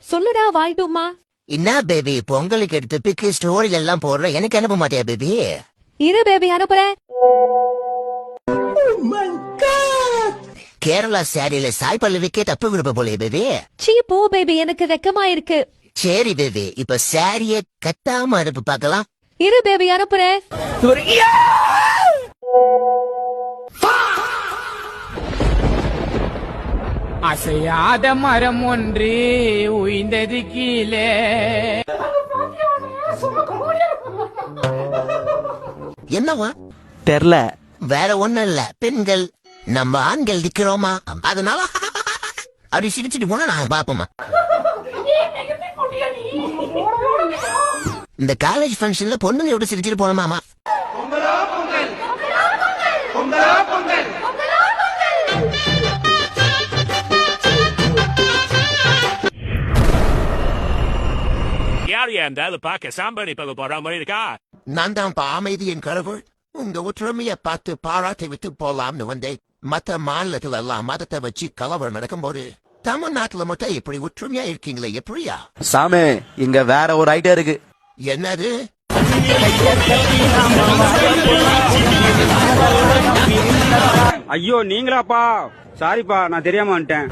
சொல்லுடா வாய்டுமா. என்ன பேபி பொங்கலுக்கு எடுத்து பிக்கு ஸ்டோரியில எல்லாம் போடுற, எனக்கு அனுப்ப மாட்டியா பேபி? இரு பேபி அனுப்புறேன். கேரளா சாரியில சாய் பல்லவிக்கே தப்பு கொடுப்ப போலே பேபி. சீ போ பேபி, எனக்கு வெக்கமா இருக்கு. சரி பேபி, இப்ப சாரிய கட்டாம அனுப்பு பாக்கலாம். இரு பேபி அனுப்புறேன். அசையாத மரம் ஒன்று உயிர்ந்தது கீழே. என்னவா தெரியல. வேற ஒண்ணும் இல்ல, பெண்கள் நம்ம ஆண்கள் நிக்கிறோமா, அதனால அப்படி சிரிச்சிட்டு போனா நான் பாப்போமா. இந்த காலேஜ் ஃபங்க்ஷன்ல பொண்ணுங்க எப்படி சிரிச்சிட்டு போனோமாமா. நான் தான் அமைதியின் கடவுள். உங்க ஒற்றுமையை பார்த்து பாராட்டி விட்டு போலாம்னு வந்தேன். மத்த மாநிலத்துல எல்லாம் மதத்தை வச்சு கலவரம் நடக்கும்போது தமிழ்நாட்டுல மட்டும் இப்படி ஒற்றுமையா இருக்கீங்களே, எப்படியா? சாமி, இங்க வேற ஒரு ஐடியா இருக்கு. என்னது? ஐயோ நீங்களாப்பா, சாரிப்பா, நான் தெரியாம வந்துட்டேன்.